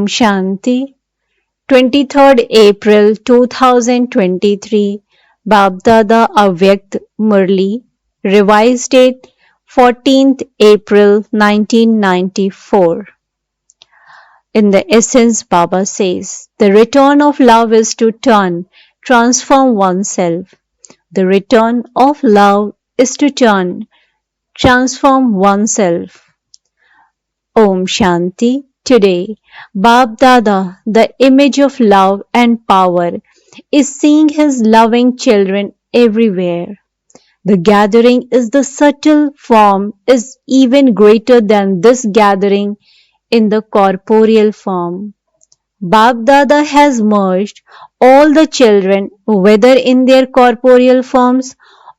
Shanti, 23rd April 2023, Baapdada Avyakt Murli, revised date 14th April 1994. In the essence, Baba says, the return of love is to transform oneself. The return of love is to transform oneself. Om Shanti. Today, Baapdada, the image of love and power, is seeing his loving children everywhere. The gathering is the subtle form is even greater than this gathering in the corporeal form. Baapdada has merged all the children, whether in their corporeal forms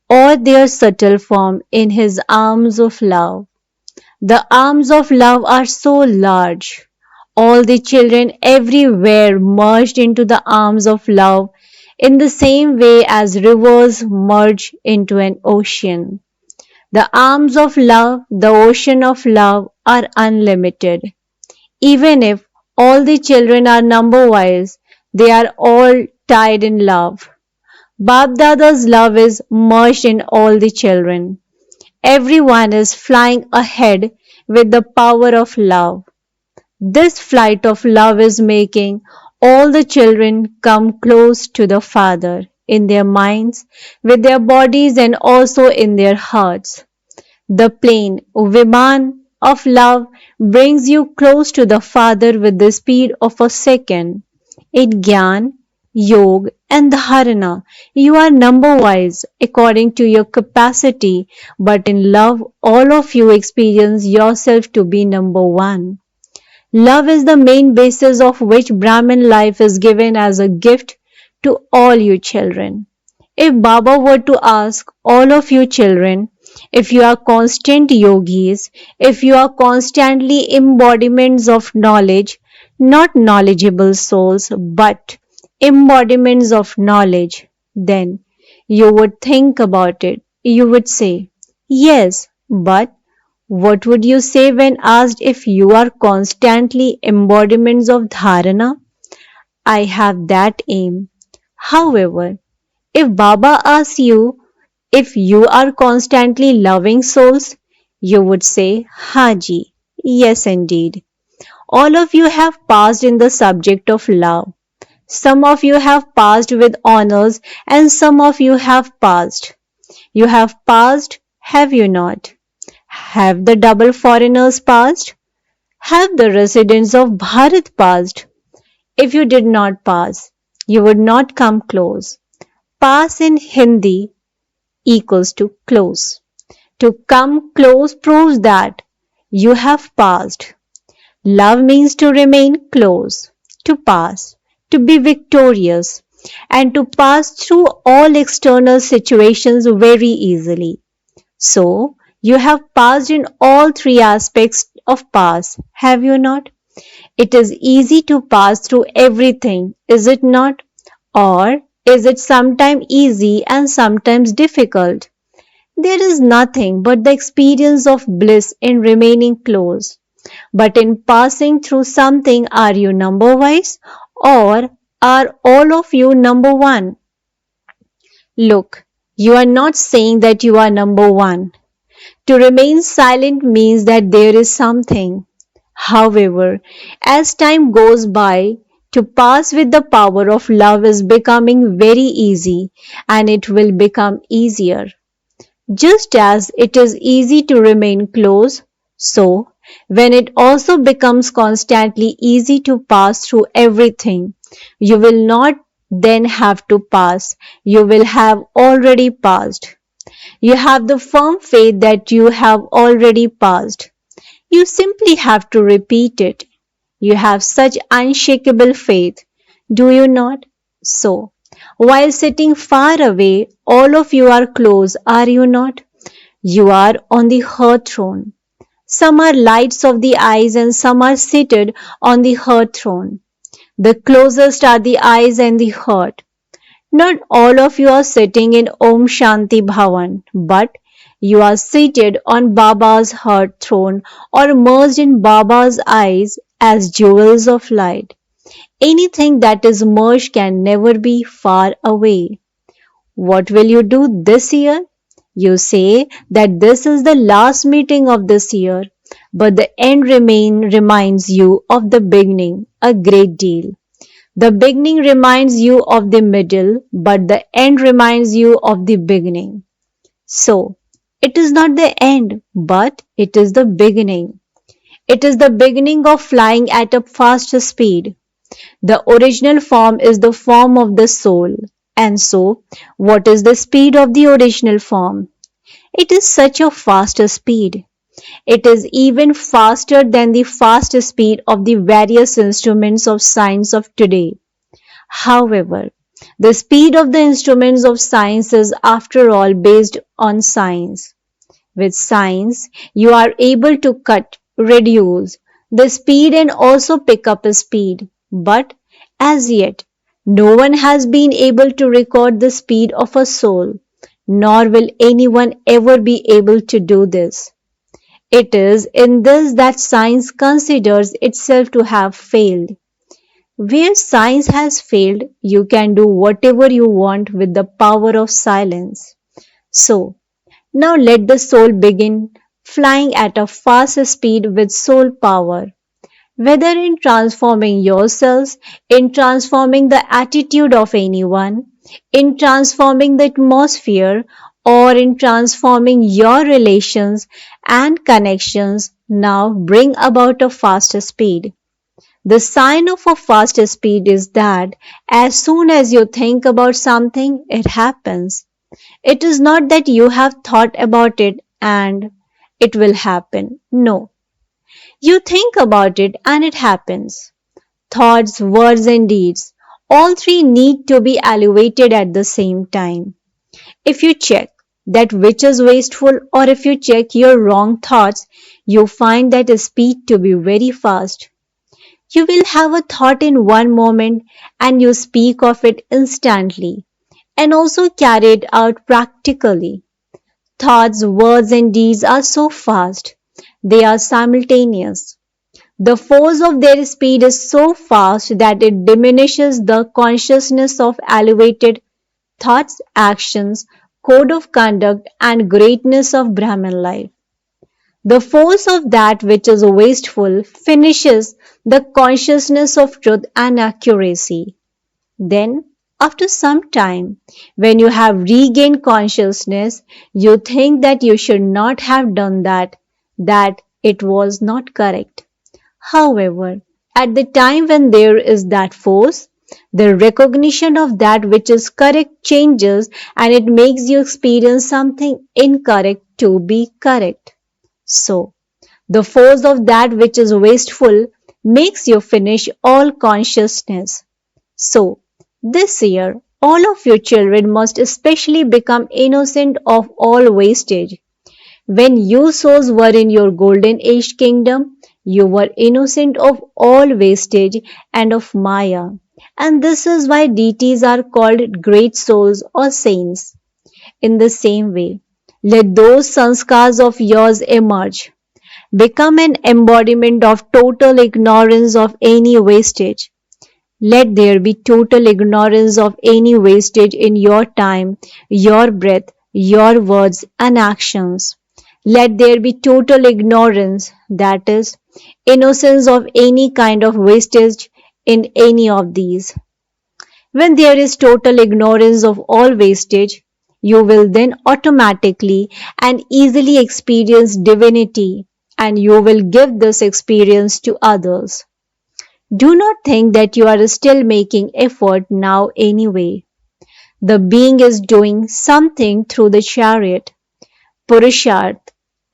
or their subtle form, in his arms of love. The arms of love are so large. All the children everywhere merged into the arms of love in the same way as rivers merge into an ocean. The arms of love, the ocean of love, are unlimited. Even if all the children are number-wise, they are all tied in love. Baapdada's love is merged in all the children. Everyone is flying ahead with the power of love. This flight of love is making all the children come close to the Father in their minds, with their bodies, and also in their hearts. The plane, Viman of love, brings you close to the Father with the speed of a second. In Gyan, Yog, and Dharana, you are number-wise according to your capacity, but in love, all of you experience yourself to be number one. Love is the main basis of which Brahmin life is given as a gift to all you children. If Baba were to ask all of you children, if you are constant yogis, if you are constantly embodiments of knowledge, not knowledgeable souls, but embodiments of knowledge, then you would think about it. You would say, yes, but what would you say when asked if you are constantly embodiments of dharana? I have that aim. However, if Baba asks you if you are constantly loving souls, you would say, Haji, yes indeed. All of you have passed in the subject of love. Some of you have passed with honors and some of you have passed. You have passed, have you not? Have the double foreigners passed? Have the residents of Bharat passed? If you did not pass, you would not come close. Pass in Hindi equals to close. To come close proves that you have passed. Love means to remain close, to pass, to be victorious, and to pass through all external situations very easily. So, you have passed in all three aspects of pass, have you not? It is easy to pass through everything, is it not? Or is it sometimes easy and sometimes difficult? There is nothing but the experience of bliss in remaining close. But in passing through something, are you number-wise or are all of you number one? Look, you are not saying that you are number one. To remain silent means that there is something. However, as time goes by, to pass with the power of love is becoming very easy and it will become easier. Just as it is easy to remain close, so when it also becomes constantly easy to pass through everything, you will not then have to pass, you will have already passed. You have the firm faith that you have already passed. You simply have to repeat it. You have such unshakable faith, do you not? So, while sitting far away, all of you are close, are you not? You are on the hearth throne. Some are lights of the eyes and some are seated on the hearth throne. The closest are the eyes and the heart. Not all of you are sitting in Om Shanti Bhavan, but you are seated on Baba's heart throne or merged in Baba's eyes as jewels of light. Anything that is merged can never be far away. What will you do this year? You say that this is the last meeting of this year, but the end reminds you of the beginning a great deal. The beginning reminds you of the middle, but the end reminds you of the beginning. So, it is not the end, but it is the beginning. It is the beginning of flying at a faster speed. The original form is the form of the soul. And so, what is the speed of the original form? It is such a faster speed. It is even faster than the fast speed of the various instruments of science of today. However, the speed of the instruments of science is after all based on science. With science, you are able to cut, reduce the speed and also pick up a speed. But as yet, no one has been able to record the speed of a soul, nor will anyone ever be able to do this. It is in this that science considers itself to have failed. Where science has failed, you can do whatever you want with the power of silence. So, now let the soul begin flying at a fast speed with soul power. Whether in transforming yourselves, in transforming the attitude of anyone, in transforming the atmosphere, or in transforming your relations and connections, now bring about a faster speed. The sign of a faster speed is that as soon as you think about something, it happens. It is not that you have thought about it and it will happen. No. You think about it and it happens. Thoughts, words, and deeds, all three need to be elevated at the same time. If you check that which is wasteful or if you check your wrong thoughts, you find that speed to be very fast. You will have a thought in one moment and you speak of it instantly and also carry it out practically. Thoughts, words, and deeds are so fast. They are simultaneous. The force of their speed is so fast that it diminishes the consciousness of elevated thoughts, actions, code of conduct, and greatness of Brahman life. The force of that which is wasteful finishes the consciousness of truth and accuracy. Then, after some time, when you have regained consciousness, you think that you should not have done that it was not correct. However, at the time when there is that force, the recognition of that which is correct changes and it makes you experience something incorrect to be correct. So, the force of that which is wasteful makes you finish all consciousness. So, this year, all of your children must especially become innocent of all wastage. When you souls were in your golden age kingdom, you were innocent of all wastage and of Maya. And this is why deities are called great souls or saints. In the same way, let those sanskars of yours emerge. Become an embodiment of total ignorance of any wastage. Let there be total ignorance of any wastage in your time, your breath, your words and actions. Let there be total ignorance, that is, innocence of any kind of wastage in any of these. When there is total ignorance of all wastage, you will then automatically and easily experience divinity and you will give this experience to others. Do not think that you are still making effort now anyway. The being is doing something through the chariot. Purusharth,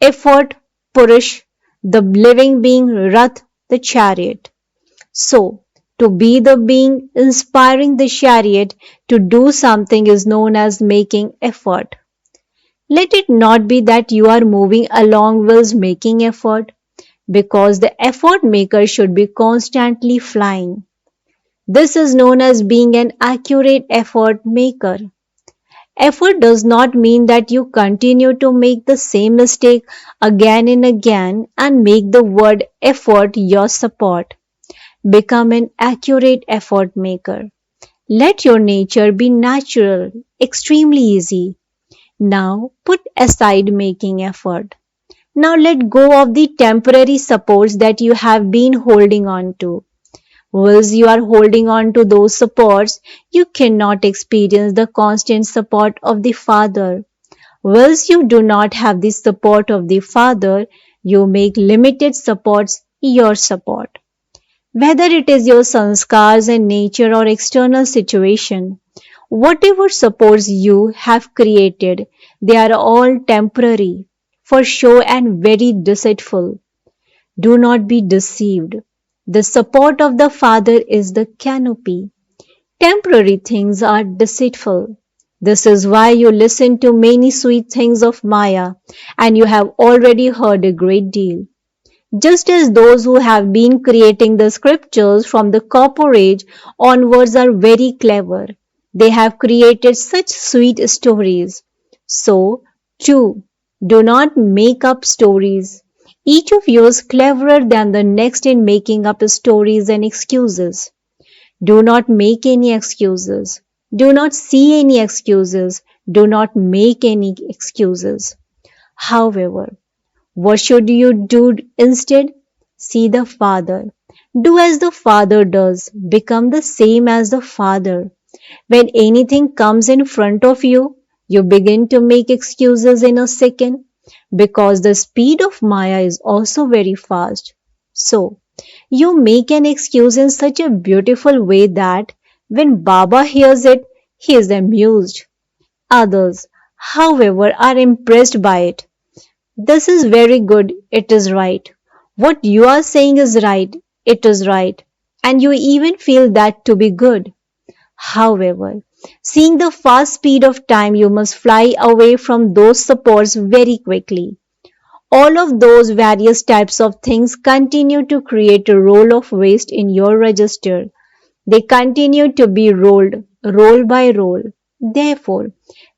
effort, Purush, the living being, Rath, the chariot. So, to be the being inspiring the chariot to do something is known as making effort. Let it not be that you are moving along whilst making effort, because the effort maker should be constantly flying. This is known as being an accurate effort maker. Effort does not mean that you continue to make the same mistake again and again and make the word effort your support. Become an accurate effort maker. Let your nature be natural, extremely easy. Now put aside making effort. Now let go of the temporary supports that you have been holding on to. Whilst you are holding on to those supports, you cannot experience the constant support of the Father. Whilst you do not have the support of the Father, you make limited supports your support. Whether it is your sanskars and nature or external situation, whatever supports you have created, they are all temporary, for show and very deceitful. Do not be deceived. The support of the Father is the canopy. Temporary things are deceitful. This is why you listen to many sweet things of Maya and you have already heard a great deal. Just as those who have been creating the scriptures from the Copper Age onwards are very clever, they have created such sweet stories. So, too, do not make up stories. Each of you is cleverer than the next in making up stories and excuses. Do not make any excuses. Do not see any excuses. Do not make any excuses. However, what should you do instead? See the Father. Do as the Father does. Become the same as the Father. When anything comes in front of you, you begin to make excuses in a second because the speed of Maya is also very fast. So, you make an excuse in such a beautiful way that when Baba hears it, he is amused. Others, however, are impressed by it. This is very good, it is right. What you are saying is right, it is right. And you even feel that to be good. However, seeing the fast speed of time, you must fly away from those supports very quickly. All of those various types of things continue to create a roll of waste in your register. They continue to be rolled, roll by roll. Therefore,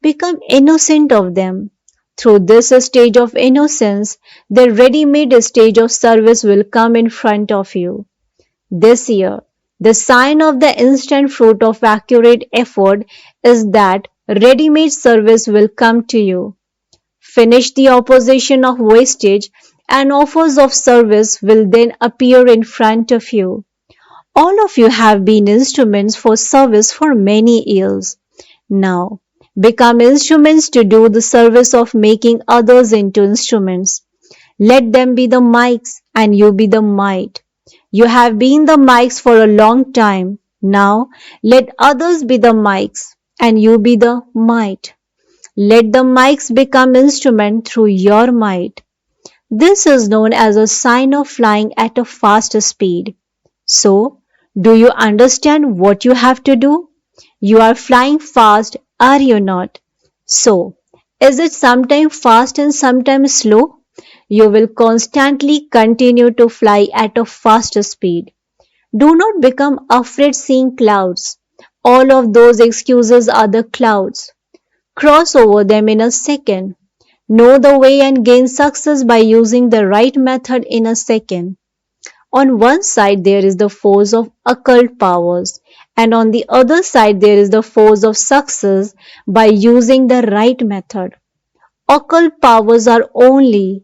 become innocent of them. Through this stage of innocence, the ready-made stage of service will come in front of you. This year, the sign of the instant fruit of accurate effort is that ready-made service will come to you. Finish the opposition of wastage and offers of service will then appear in front of you. All of you have been instruments for service for many years. Now, become instruments to do the service of making others into instruments. Let them be the mics and you be the might. You have been the mics for a long time. Now, let others be the mics and you be the might. Let the mics become instrument through your might. This is known as a sign of flying at a fast speed. So, do you understand what you have to do? You are flying fast, are you not? So, is it sometimes fast and sometimes slow? You will constantly continue to fly at a faster speed. Do not become afraid seeing clouds. All of those excuses are the clouds. Cross over them in a second. Know the way and gain success by using the right method in a second. On one side there is the force of occult powers and on the other side there is the force of success by using the right method. Occult powers are only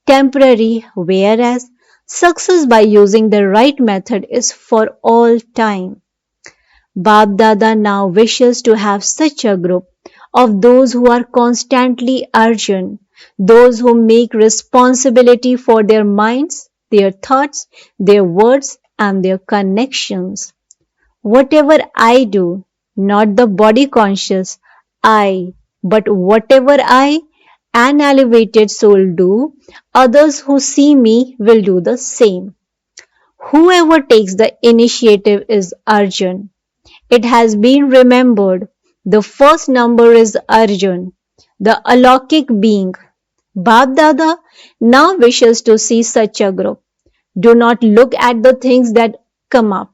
temporary whereas success by using the right method is for all time. Baapdada now wishes to have such a group of those who are constantly urgent, those who make responsibility for their minds, their thoughts, their words, and their connections. Whatever I do, not the body conscious I, but whatever I, an elevated soul do, others who see me will do the same. Whoever takes the initiative is urgent. It has been remembered. The first number is Arjun, the alaukic being. Baapdada now wishes to see such a group. Do not look at the things that come up.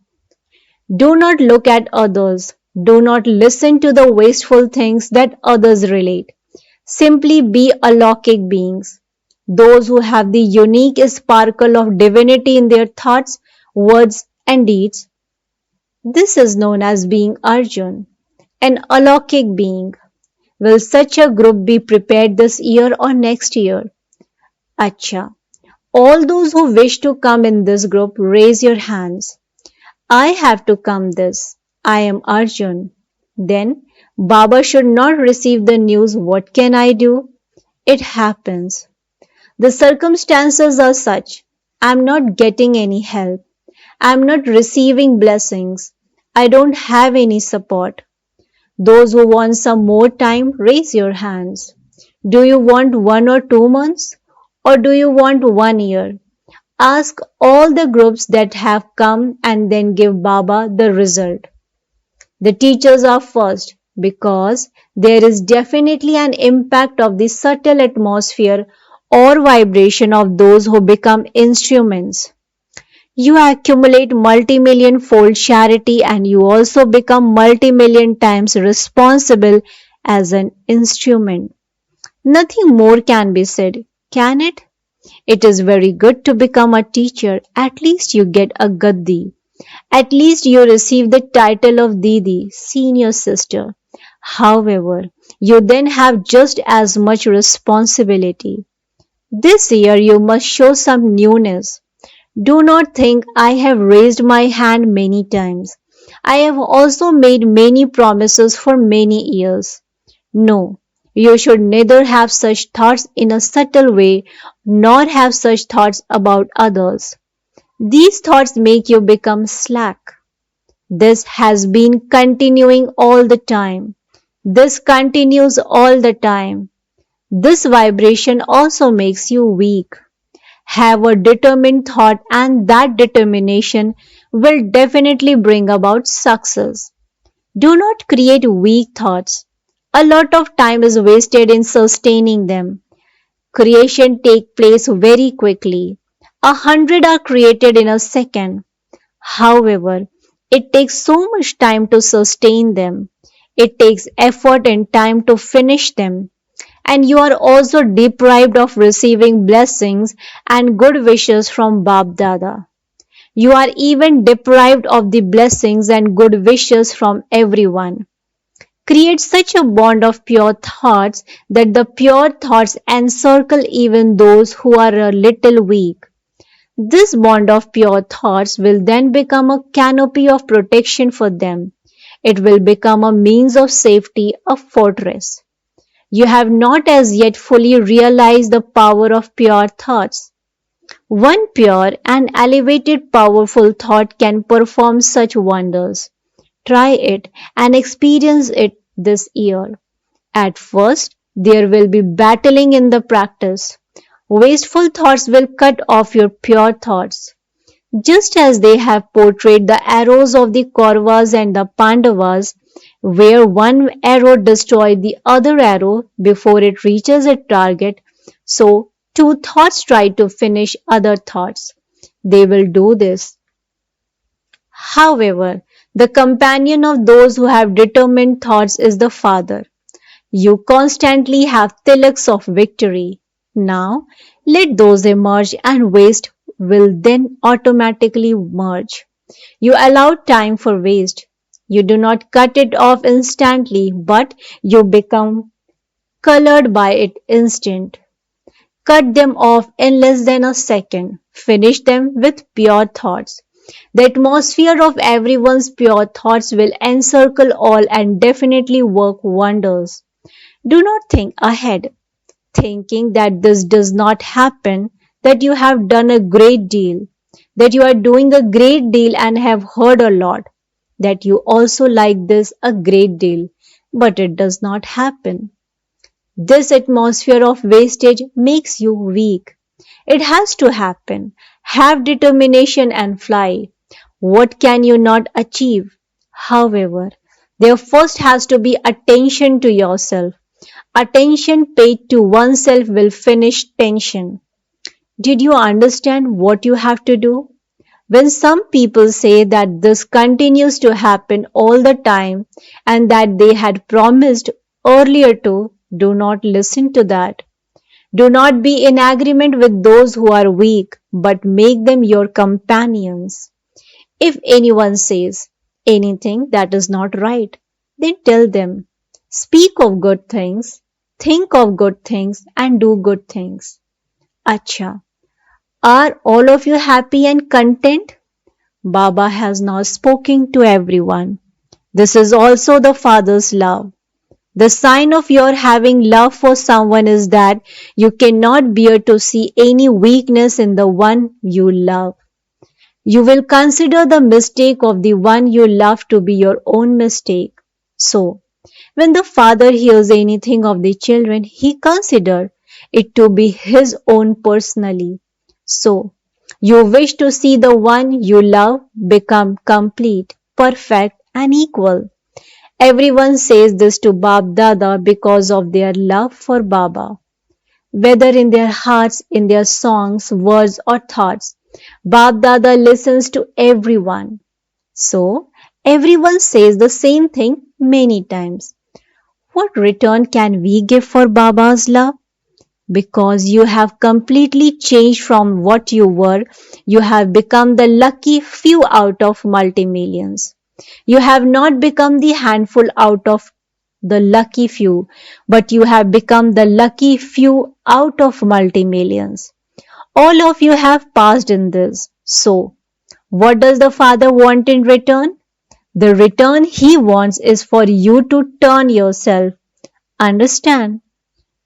Do not look at others. Do not listen to the wasteful things that others relate. Simply be alaukic beings. Those who have the unique sparkle of divinity in their thoughts, words, and deeds. This is known as being Arjun, an alaukic being. Will such a group be prepared this year or next year? Acha. All those who wish to come in this group, raise your hands. I have to come this. I am Arjun. Then Baba should not receive the news, what can I do? It happens. The circumstances are such. I'm not getting any help. I'm not receiving blessings. I don't have any support. Those who want some more time, raise your hands. Do you want 1 or 2 months? Or do you want 1 year? Ask all the groups that have come and then give Baba the result. The teachers are first because there is definitely an impact of the subtle atmosphere or vibration of those who become instruments. You accumulate multi-million fold charity and you also become multi-million times responsible as an instrument. Nothing more can be said, can it? It is very good to become a teacher. At least you get a gaddi. At least you receive the title of Didi, senior sister. However, you then have just as much responsibility. This year you must show some newness. Do not think I have raised my hand many times. I have also made many promises for many years. No, you should neither have such thoughts in a subtle way nor have such thoughts about others. These thoughts make you become slack. This has been continuing all the time. This continues all the time. This vibration also makes you weak. Have a determined thought and that determination will definitely bring about success. Do not create weak thoughts. A lot of time is wasted in sustaining them. Creation takes place very quickly. 100 are created in a second. However, it takes so much time to sustain them. It takes effort and time to finish them. And you are also deprived of receiving blessings and good wishes from Baapdada. You are even deprived of the blessings and good wishes from everyone. Create such a bond of pure thoughts that the pure thoughts encircle even those who are a little weak. This bond of pure thoughts will then become a canopy of protection for them. It will become a means of safety, a fortress. You have not as yet fully realized the power of pure thoughts. One pure and elevated powerful thought can perform such wonders. Try it and experience it this year. At first, there will be battling in the practice. Wasteful thoughts will cut off your pure thoughts. Just as they have portrayed the arrows of the Kauravas and the Pandavas, where one arrow destroyed the other arrow before it reaches its target, so two thoughts try to finish other thoughts. They will do this. However, the companion of those who have determined thoughts is the Father. You constantly have tilaks of victory. Now, let those emerge and waste will then automatically merge. You allow time for waste. You do not cut it off instantly, but you become colored by it instant. Cut them off in less than a second. Finish them with pure thoughts. The atmosphere of everyone's pure thoughts will encircle all and definitely work wonders. Do not think ahead, thinking that this does not happen, that you have done a great deal, that you are doing a great deal and have heard a lot, that you also like this a great deal, but it does not happen. This atmosphere of wastage makes you weak. It has to happen. Have determination and fly. What can you not achieve? However, there first has to be attention to yourself. Attention paid to oneself will finish tension. Did you understand what you have to do? When some people say that this continues to happen all the time and that they had promised earlier to, do not listen to that. Do not be in agreement with those who are weak, but make them your companions. If anyone says anything that is not right, then tell them, speak of good things, think of good things, and do good things. Acha, are all of you happy and content? Baba has now spoken to everyone. This is also the Father's love. The sign of your having love for someone is that you cannot bear to see any weakness in the one you love. You will consider the mistake of the one you love to be your own mistake. So, when the father hears anything of the children, he considers it to be his own personally. So, you wish to see the one you love become complete, perfect, and equal. Everyone says this to Baapdada because of their love for Baba. Whether in their hearts, in their songs, words, or thoughts, Baapdada listens to everyone. So, everyone says the same thing many times. What return can we give for Baba's love? Because you have completely changed from what you were, you have become the lucky few out of multi-millions. You have not become the handful out of the lucky few, but you have become the lucky few out of multi-millions. All of you have passed in this. So, what does the Father want in return? The return He wants is for you to turn yourself. Understand?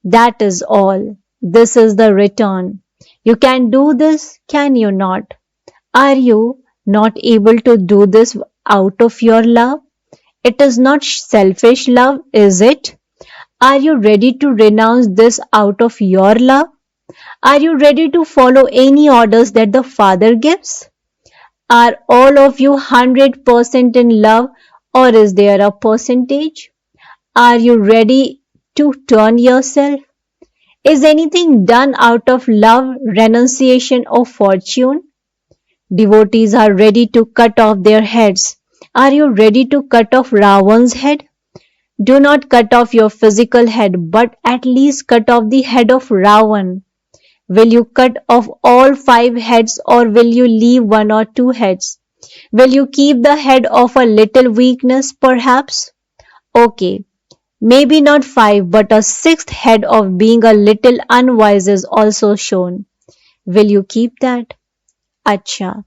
That is all. This is the return. You can do this, can you not? Are you not able to do this out of your love? It is not selfish love, is it? Are you ready to renounce this out of your love? Are you ready to follow any orders that the Father gives? Are all of you 100% in love, or is there a percentage? Are you ready to turn yourself? Is anything done out of love, renunciation, or fortune? Devotees are ready to cut off their heads. Are you ready to cut off Ravan's head? Do not cut off your physical head, but at least cut off the head of Ravan. Will you cut off all 5 heads, or will you leave 1 or 2 heads? Will you keep the head of a little weakness, perhaps? Okay, maybe not 5, but a 6th head of being a little unwise is also shown. Will you keep that? Acha.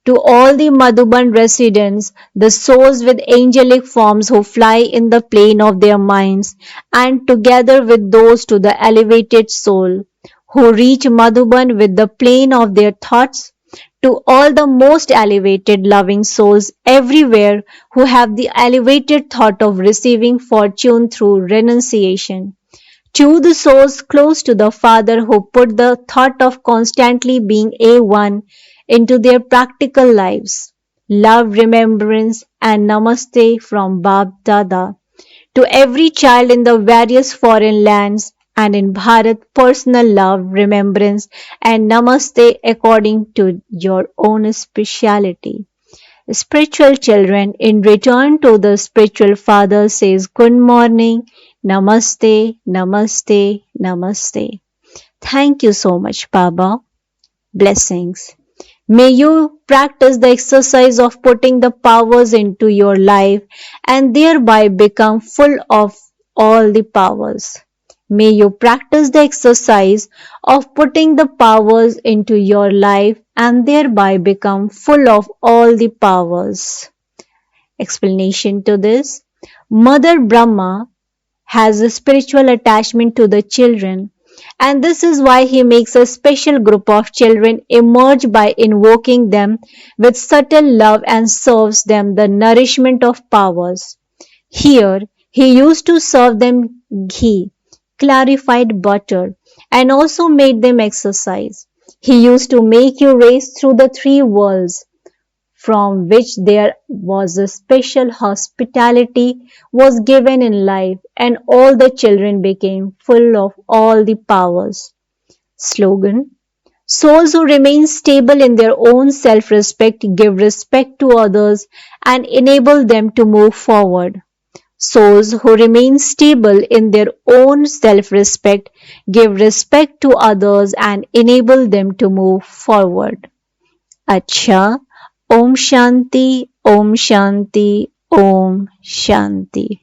To all the Madhuban residents, the souls with angelic forms who fly in the plane of their minds, and together with those to the elevated soul, who reach Madhuban with the plane of their thoughts, to all the most elevated loving souls everywhere who have the elevated thought of receiving fortune through renunciation, to the souls close to the Father who put the thought of constantly being A1 into their practical lives. Love, remembrance, and namaste from Baap Dada. To every child in the various foreign lands and in Bharat, personal love, remembrance, and namaste according to your own speciality. Spiritual children, in return to the spiritual father, says good morning, namaste, namaste, namaste. Thank you so much, Baba. Blessings. May you practice the exercise of putting the powers into your life and thereby become full of all the powers. May you practice the exercise of putting the powers into your life and thereby become full of all the powers. Explanation to this: Mother Brahma has a spiritual attachment to the children, and this is why he makes a special group of children emerge by invoking them with subtle love and serves them the nourishment of powers. Here, he used to serve them ghee, clarified butter, and also made them exercise. He used to make you race through the 3 worlds, from which there was a special hospitality was given in life, and all the children became full of all the powers. Slogan: souls who remain stable in their own self-respect give respect to others and enable them to move forward. Souls who remain stable in their own self-respect give respect to others and enable them to move forward. Acha, Om Shanti, Om Shanti, Om Shanti.